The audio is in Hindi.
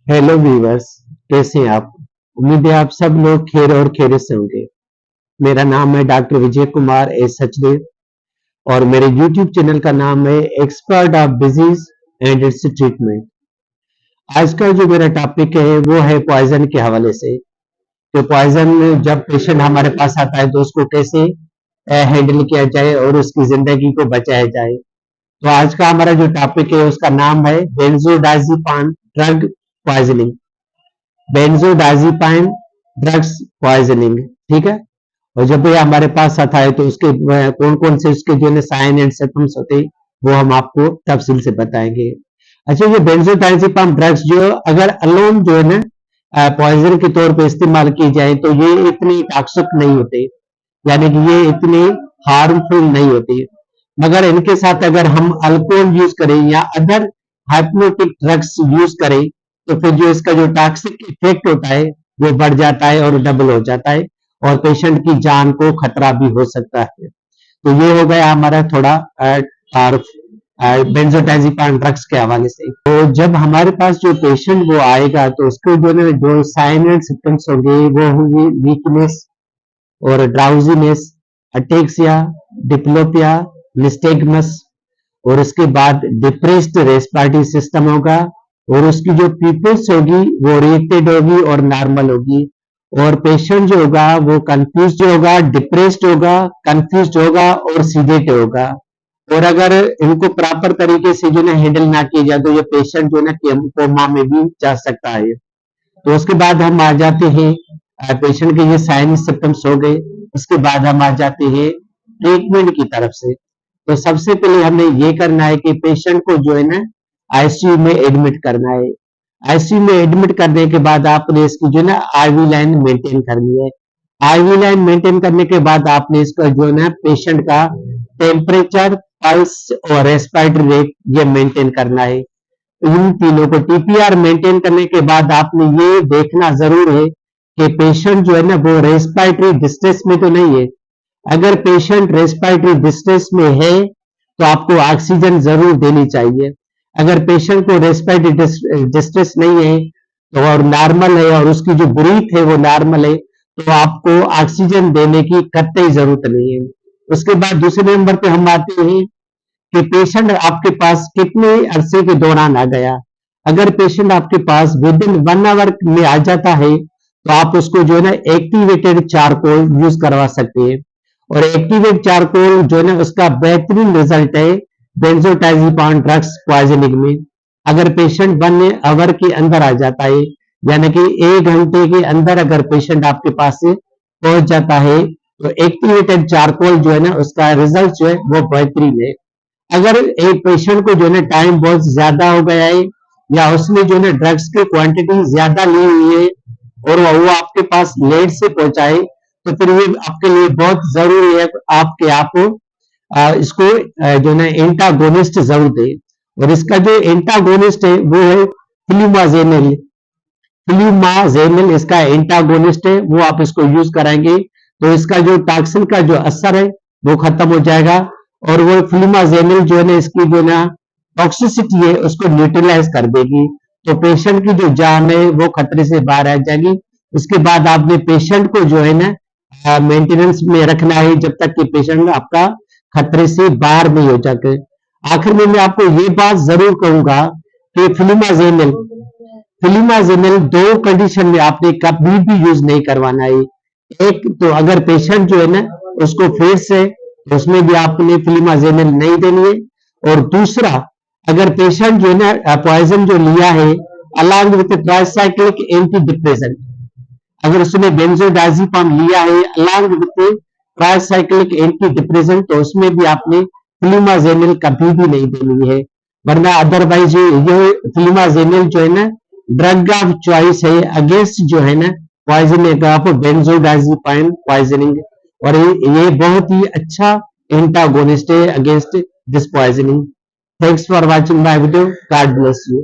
हेलो व्यूअर्स, कैसे हैं आप? उम्मीद है आप सब लोग खैर और खैरियत से होंगे। मेरा नाम है डॉक्टर विजय कुमार एस सचदेव और मेरे यूट्यूब चैनल का नाम है expert of disease and it's treatment. आज का जो मेरा टॉपिक है वो है पॉइजन के हवाले से। तो पॉइजन जब पेशेंट हमारे पास आता है तो उसको कैसे हैंडल किया जाए और उसकी जिंदगी को बचाया जाए। तो आज का हमारा जो टॉपिक है उसका नाम है बेंजोडाज़ेपाम ड्रग पॉइजनिंग। बेंजोडाज़ेपाम ड्रग्स पॉइजनिंग, ठीक है। और जब ये हमारे पास आता है तो उसके कौन कौन से उसके जो है साइन एंड सिम्टम्स होते हैं वो हम आपको तफसील से बताएंगे। अच्छा, ये बेंजोडाज़ेपाम ड्रग्स जो अगर अलोन जो है ना पॉइजन के तौर पे इस्तेमाल की जाए तो ये इतनी टॉक्सिक नहीं होते, यानी कि ये इतनी हार्मफुल नहीं होती। मगर इनके साथ अगर हम अल्कोहल यूज करें या अदर हाइप्नोटिक ड्रग्स यूज करें तो फिर जो इसका जो टॉक्सिक इफेक्ट होता है वो बढ़ जाता है और डबल हो जाता है और पेशेंट की जान को खतरा भी हो सकता है। तो ये हो गया हमारा थोड़ा बेंजोडाज़ेपाम ड्रग्स के हवाले से। तो जब हमारे पास जो पेशेंट वो आएगा तो उसको जो साइन एंड सिम्टम्स होंगे वो होंगे वीकनेस और ड्राउजीनेस, अटेक्सिया, डिप्लोपिया, निस्टेगमस, और उसके बाद डिप्रेस्ड रेस्पिरेटरी सिस्टम होगा और उसकी जो पीपल्स होगी वो रिएक्टेड होगी और नॉर्मल होगी। और पेशेंट जो होगा वो कंफ्यूज्ड होगा, डिप्रेस्ड होगा, कंफ्यूज्ड होगा और सीडेट होगा। और अगर इनको प्रॉपर तरीके से जो है हैंडल ना किया जाए तो ये पेशेंट जो है ना कोमा में भी जा सकता है। तो उसके बाद हम आ जाते हैं पेशेंट के ये साइन सिम्टम्स हो गए, उसके बाद हम आ जाते हैं ट्रीटमेंट की तरफ से। तो सबसे पहले हमें ये करना है कि पेशेंट को जो है ना आईसीयू में एडमिट करना है। आईसीयू में एडमिट करने के बाद आपने इसकी जो है ना आईवी लाइन मेंटेन करनी है। आईवी लाइन मेंटेन करने के बाद आपने इसका जो है ना पेशेंट का टेम्परेचर, पल्स और रेस्पिरेटरी रेट ये मेंटेन करना है। इन तीनों को टीपीआर मेंटेन करने के बाद आपने ये देखना जरूर है कि पेशेंट जो है ना वो रेस्पिरेटरी डिस्ट्रेस में तो नहीं है। अगर पेशेंट रेस्पिरेटरी डिस्ट्रेस में है तो आपको ऑक्सीजन जरूर देनी चाहिए। अगर पेशेंट को रेस्पिरेटरी डिस्ट्रेस नहीं है तो और नॉर्मल है और उसकी जो ब्रीथ है वो नॉर्मल है तो आपको ऑक्सीजन देने की कतई जरूरत नहीं है। उसके बाद दूसरे नंबर पे हम आते हैं कि पेशेंट आपके पास कितने अरसे के दौरान आ गया। अगर पेशेंट आपके पास विद इन 1 आवर में आ जाता है तो आप उसको जो है ना एक्टिवेटेड चारकोल यूज करवा सकते हैं। और एक्टिवेट चारकोल जो है ना उसका बेहतरीन रिजल्ट है बेंजोडाज़ेपाम ड्रग्स पॉइजनिंग में। अगर पेशेंट 1 आवर के अंदर आ जाता है, यानी कि 1 घंटे के अंदर अगर पेशेंट आपके पास से पहुंच जाता है तो एक्टिवेटेड चारकोल जो है ना उसका रिजल्ट जो है वो बेहतरीन है। अगर एक पेशेंट को जो है टाइम बहुत ज्यादा हो गया है या उसने जो है ड्रग्स की क्वांटिटी ज्यादा ली हुई है और वो आपके पास लेट से पहुंचाए तो फिर ये आपके लिए बहुत जरूरी है आपके आप इसको जो है एंटागोनिस्ट जरूर दे। और इसका जो एंटागोनिस्ट है वो है फ्लूमाजेनिल। फ्लूमाजेनिल इसका एंटागोनिस्ट है, वो आप इसको यूज कराएंगे तो इसका जो टॉक्सिन का जो असर है वो खत्म हो जाएगा और वो फ्लूमाजेनिल जो है ना इसकी जो ना टॉक्सिसिटी है उसको न्यूट्रलाइज कर देगी। तो पेशेंट की जो जान है वो खतरे से बाहर आ जाएगी। उसके बाद आपने पेशेंट को जो है ना मेंटेनेंस में रखना है जब तक कि पेशेंट आपका खतरे से बाहर नहीं हो जाए। आखिर में मैं आपको ये बात जरूर कहूंगा कि फ्लूमाजेनिल 2 कंडीशन में आपने कभी भी यूज नहीं करवाना है। एक तो अगर पेशेंट जो है ना उसको फेस है तो उसमें भी आपने फ्लूमाजेनिल नहीं देनी है। और दूसरा, अगर पेशेंट जो है ना पॉइजन जो लिया है along with tricyclic anti depressant, अगर उसने बेंजोडाज़ेपाम लिया है along with tricyclic anti depressant तो उसमें भी आपने फ्लूमाजेनिल कभी भी नहीं देनी है। वरना अदरवाइज ये फ्लूमाजेनिल जो है ना ड्रग ऑफ चॉइस है अगेंस्ट जो है ना पॉइजनिंग ऑफ बेंजोडाज़ेपाम पॉइजनिंग। और ये बहुत ही अच्छा एंटागोनिस्ट है against this poisoning. Thanks for watching my video. God bless you.